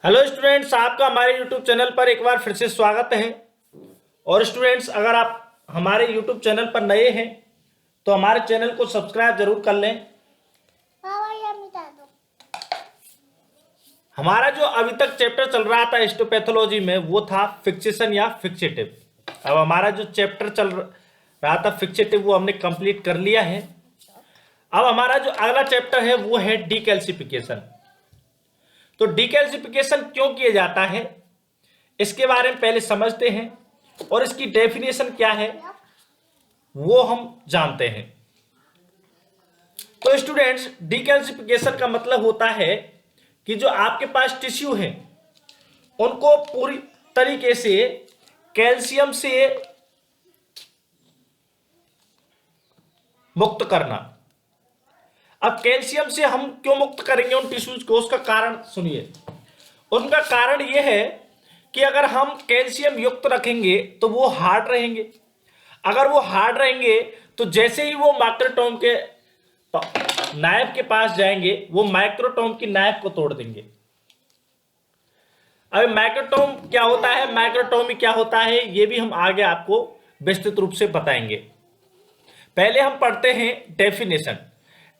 Hello students, आपका हमारे YouTube channel पर एक बार फिर से स्वागत है। और स्टूडेंट्स, अगर आप हमारे यूट्यूब चैनल पर नए हैं तो हमारे चैनल को सब्सक्राइब जरूर कर लें। हमारा जो अभी तक चैप्टर चल रहा था हिस्टोपैथोलॉजी में वो था फिक्सेशन या फिक्सेटिव। अब हमारा जो चैप्टर चल रहा था फिक्सेटिव वो हमने कंप्लीट कर लिया है। अब हमारा जो अगला चैप्टर है वो है डीकैल्सिफिकेशन। तो डीकैल्सिफिकेशन क्यों किया जाता है इसके बारे में पहले समझते हैं और इसकी डेफिनेशन क्या है वो हम जानते हैं। तो स्टूडेंट्स, डीकैल्सिफिकेशन का मतलब होता है कि जो आपके पास टिश्यू है उनको पूरी तरीके से कैल्शियम से मुक्त करना। अब कैल्शियम से हम क्यों मुक्त करेंगे उन टिश्यूज को, उसका कारण सुनिए। उनका कारण यह है कि अगर हम कैल्शियम युक्त रखेंगे तो वो हार्ड रहेंगे। अगर वो हार्ड रहेंगे तो जैसे ही वो माइक्रोटोम के नाइफ के पास जाएंगे वो माइक्रोटोम की नाइफ को तोड़ देंगे। अब माइक्रोटोम क्या होता है, माइक्रोटोमी क्या होता है, ये भी हम आगे आपको विस्तृत रूप से बताएंगे। पहले हम पढ़ते हैं डेफिनेशन।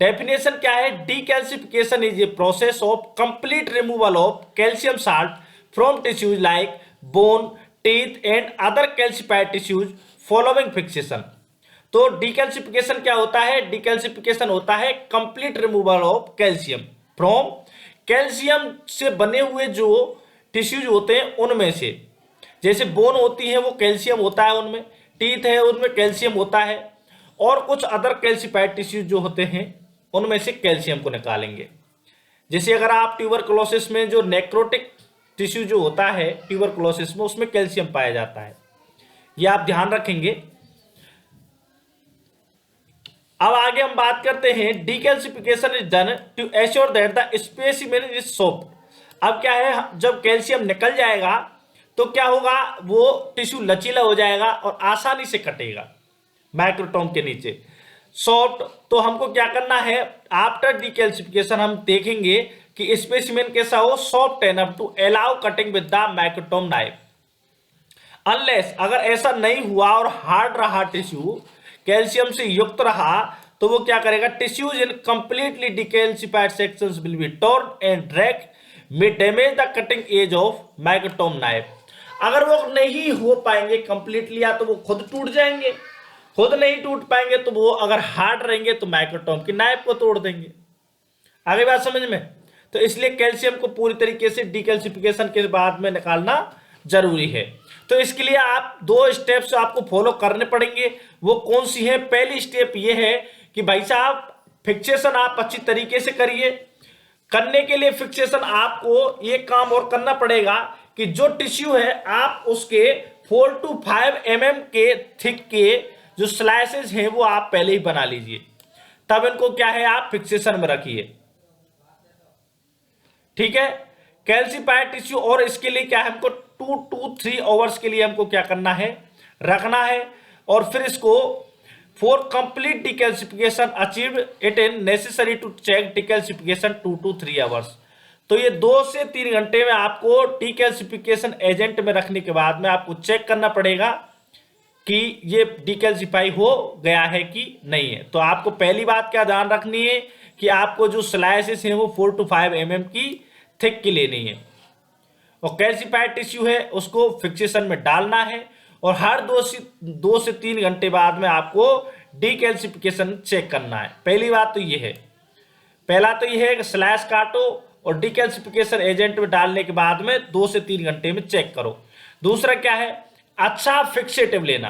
डेफिनेशन क्या है? Decalcification is a process of complete removal of calcium salt from tissues like bone, teeth and other calcified tissues following fixation. तो डीकैल्सिफिकेशन क्या होता है? डीकैल्सिफिकेशन होता है complete removal of calcium from, calcium से बने हुए जो टिश्यूज होते हैं उनमें से, जैसे बोन होती है वो कैल्शियम होता है उनमें, टीथ है उनमें कैल्शियम होता है, और कुछ अदर कैल्सिफाइड टिश्यूज जो होते हैं उनमें से कैल्शियम को निकालेंगे। जैसे अगर आप ट्यूबरकुलोसिस में जो नेक्रोटिक टिश्यू जो होता है ट्यूबरकुलोसिस में उसमें कैल्शियम पाया जाता है, ये आप ध्यान रखेंगे। अब आगे हम बात करते हैं decalcification is done to assure that the specimen is soft. अब क्या है, जब कैल्शियम निकल जाएगा तो क्या होगा, वो टिश्यू लचीला हो जाएगा और आसानी से कटेगा माइक्रोटोम के नीचे सॉफ्ट। तो हमको क्या करना है, आफ्टर डीकैल्सिफिकेशन हम देखेंगे कि स्पेसिमेन कैसा हो, soft enough to allow cutting with the microtome knife. Unless अगर ऐसा नहीं हुआ और हार्ड रहा टिश्यू, कैल्शियम से युक्त रहा, तो वो क्या करेगा, tissues in completely decalcified sections will be torn and drag may damage the cutting edge of microtome knife. अगर वो नहीं हो पाएंगे कंप्लीटली, या तो वो खुद टूट जाएंगे, खुद नहीं टूट पाएंगे तो वो अगर हार्ड रहेंगे तो माइक्रोटोम की नाइफ को तोड़ देंगे। आगे बात समझ में? तो इसलिए कैल्शियम को पूरी तरीके से डीकैल्सिफिकेशन के बाद में निकालना जरूरी है। तो इसके लिए आप दो स्टेप्स आपको फॉलो करने पड़ेंगे। वो कौन सी है? पहली स्टेप ये है कि भाई साहब फिक्सेशन आप अच्छी तरीके से करिए। करने के लिए फिक्सेशन आपको ये काम और करना पड़ेगा कि जो टिश्यू है आप उसके 4 to 5 mm के थिक के जो स्लाइसेस हैं वो आप पहले ही बना लीजिए, तब इनको क्या है आप फिक्सेशन में रखिए। ठीक है, कैल्सिफाइड टिश्यू, और इसके लिए क्या है, हमको 2 to 3 आवर्स के लिए हमको क्या करना है, रखना है। और फिर इसको for complete decalcification achieve it is necessary to check decalcification 2 to 3 hours. तो ये 2 से 3 घंटे में आपको डीकैल्सिफिकेशन एजेंट में रखने के बाद में आपको चेक करना पड़ेगा कि ये डीकैल्सिफाई हो गया है कि नहीं है। तो आपको पहली बात क्या ध्यान रखनी है कि आपको जो स्लाइसेस हैं वो 4 to 5 mm की थिक की लेनी है, और कैल्सिफाइड टिश्यू है उसको फिक्सेशन में डालना है, और हर 2 से 3 घंटे बाद में आपको डीकैल्सिफिकेशन चेक करना है। पहली बात तो ये है, पहला तो ये है कि स्लैश काटो और डीकैल्सिफिकेशन एजेंट में डालने के बाद में 2 से 3 घंटे में चेक करो। दूसरा क्या है, अच्छा फिक्सेटिव लेना।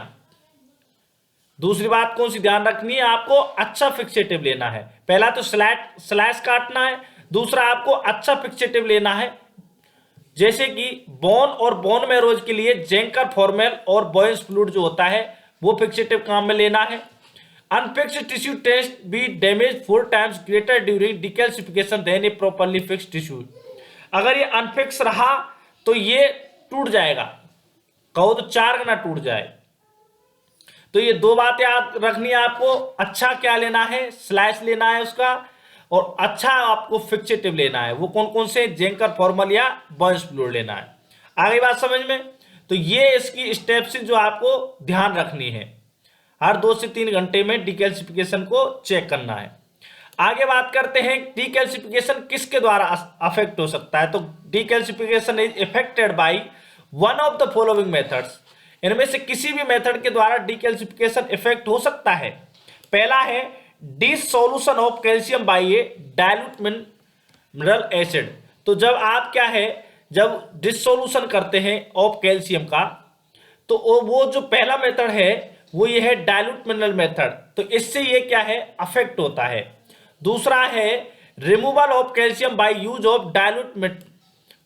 दूसरी बात कौन सी ध्यान रखनी है, आपको अच्छा फिक्सेटिव लेना है। पहला तो स्लैश काटना है, दूसरा आपको अच्छा फिक्सेटिव लेना है। जैसे कि बोन और बोन मैरोज के लिए जेंकर फॉर्मेल और बॉयंस फ्लूइड जो होता है वो फिक्सेटिव काम में लेना है। Unfixed tissue test be damage 4 times greater during decalcification than a properly fixed tissue. अगर ये अनफिक्स रहा तो ये टूट जाएगा, कहो तो 4 गुना टूट जाए। तो ये 2 बातें आप रखनी है आपको। अच्छा क्या लेना है, स्लाइस लेना है उसका, और अच्छा आपको फिक्सेटिव लेना है। वो कौन कौन से, जेंकर फॉर्मल या बर्न्स फ्लूइड लेना है। आगे बात समझ में। तो ये इसकी स्टेप्स जो आपको ध्यान रखनी है, हर 2 से 3 घंटे में डिकैल्सिफिकेशन को चेक करना है। आगे बात करते हैं डिकैल्सिफिकेशन किसके द्वारा अफेक्ट हो सकता है। तो decalcification is affected by one of the following methods. इनमें से किसी भी मेथड के द्वारा डिकैल्सिफिकेशन इफेक्ट हो सकता है। पहला है dissolution of calcium bye A dilute mineral acid. तो जब आप क्या है, जब डिसोल्यूशन करते हैं ऑफ कैल्शियम का, तो वो जो पहला मेथड है वो ये है डाइल्यूट मिनरल मेथड। तो इससे ये क्या है, अफेक्ट होता है। दूसरा है removal of calcium by use of dilute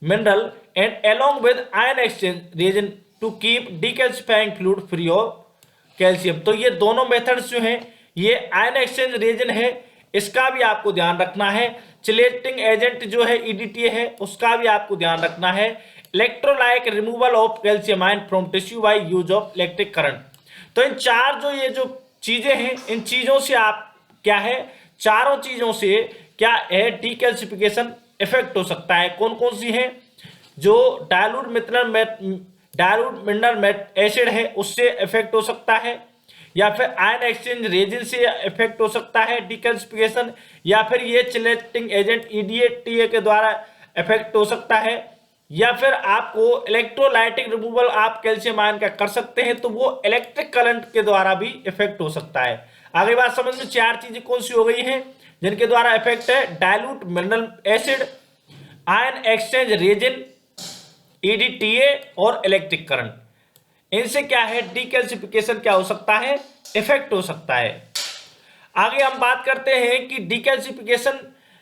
mineral and along with ion exchange reagent to keep decalcifying fluid free of calcium. तो ये दोनों मेथड्स जो हैं, ये आयन एक्सचेंज रिएजेंट है, इसका भी आपको ध्यान रखना है। चिलेटिंग एजेंट जो है EDTA है, उसका भी आपको ध्यान रखना है। Electrolytic removal of calcium ion from tissue by use of electric current. तो इन चार जो ये जो चीजें हैं, इन चीजों से आप क्या है, चारों चीजों से क्या है, डिकैल्सिफिकेशन इफेक्ट हो सकता है। कौन कौन सी है, जो डाइल्यूट मिनरल एसिड है उससे इफेक्ट हो सकता है, या फिर आयन एक्सचेंज रेजिन से इफेक्ट हो सकता है डिकैल्सिफिकेशन, या फिर ये चिलेटिंग एजेंट EDTA के द्वारा इफेक्ट हो सकता है, या फिर आपको इलेक्ट्रोलाइटिक रिमूवल आप कैल्शियम आयन का कर सकते हैं, तो वो इलेक्ट्रिक करंट के द्वारा भी इफेक्ट हो सकता है। आगे बात समझ में, चार चीजें कौन सी हो गई हैं जिनके द्वारा इफेक्ट है, dilute mineral acid, ion exchange resin, EDTA और इलेक्ट्रिक करंट। इनसे क्या है, डिकैल्सिफिकेशन क्या हो सकता है, इफेक्ट हो सकता है। आगे हम बात करते हैं कि डिकैल्सिफिकेशन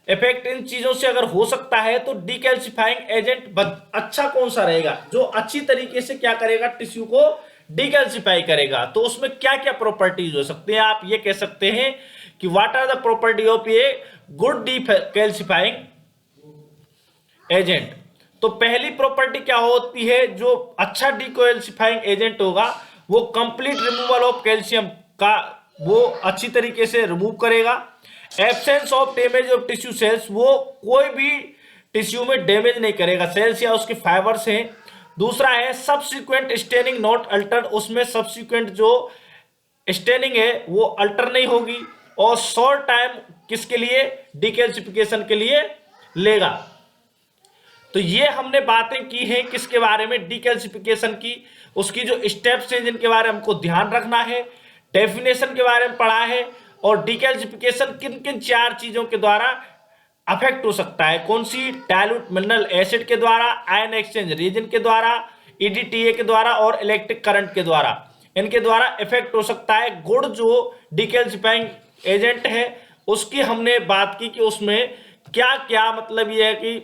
इफेक्ट इन चीजों से अगर हो सकता है, तो डिकैल्सिफाइंग एजेंट अच्छा कौन सा रहेगा, जो अच्छी तरीके से क्या करेगा, टिश्यू को डिकैल्सिफाई करेगा। तो उसमें क्या क्या प्रॉपर्टीज हो सकती हैं, आप ये कह सकते हैं कि what are the property of a good decalcifying agent. तो पहली प्रॉपर्टी क्या होती है, जो अच्छा डिकैल्सिफाइंग एजेंट होगा वो कंप्लीट रिमूवल ऑफ कैल्शियम का वो अच्छी तरीके से रिमूव करेगा। Absence of damage of tissue cells, वो कोई भी टिश्यू में डैमेज नहीं करेगा, सेल्स या उसके फाइबर्स हैं। दूसरा है सब्सिक्वेंट स्टेनिंग नॉट अल्टर, उसमें सब्सिक्वेंट जो स्टेनिंग है वो अल्टर नहीं होगी। और शॉर्ट टाइम किसके लिए, डिकैल्सिफिकेशन के लिए लेगा। तो ये हमने बातें की हैं किसके बारे में, डिकैल्सिफिकेशन की, उसकी जो स्टेप्स हैं जिनके बारे में हमको ध्यान रखना है, डेफिनेशन के बारे में पढ़ा है, और डिकैल्सिफिकेशन किन किन चार चीजों के द्वारा अफेक्ट हो सकता है, कौन सी, डाइल्यूट मिनरल एसिड के द्वारा, आयन एक्सचेंज रीजन के द्वारा, EDTA के द्वारा और इलेक्ट्रिक करंट के द्वारा, इनके द्वारा इफेक्ट हो सकता है। गुड जो डिकैल्सिफाइंग एजेंट है उसकी हमने बात की कि उसमें क्या क्या मतलब ये है कि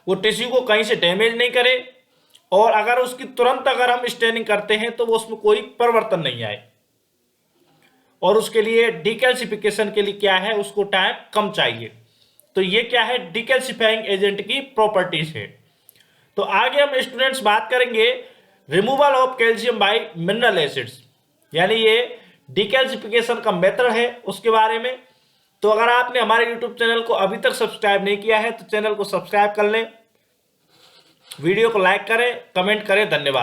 वो टिश्यू को कहीं से डैमेज नहीं करे, और अगर उसकी तुरंत अगर हम स्टेनिंग करते हैं तो वो उसमें कोई परिवर्तन नहीं आए, और उसके लिए डिकैल्सिफिकेशन के लिए क्या है, उसको टाइम कम चाहिए। तो ये क्या है, डिकैल्सिफाइंग एजेंट की प्रॉपर्टीज है। तो आगे हम स्टूडेंट्स बात करेंगे removal of calcium bye mineral acids, यानी ये डिकैल्सिफिकेशन का मेथड है उसके बारे में। तो अगर आपने हमारे YouTube चैनल को अभी तक सब्सक्राइब नहीं किया है तो चैनल को सब्सक्राइब कर लें, वीडियो को लाइक करें, कमेंट करें। धन्यवाद।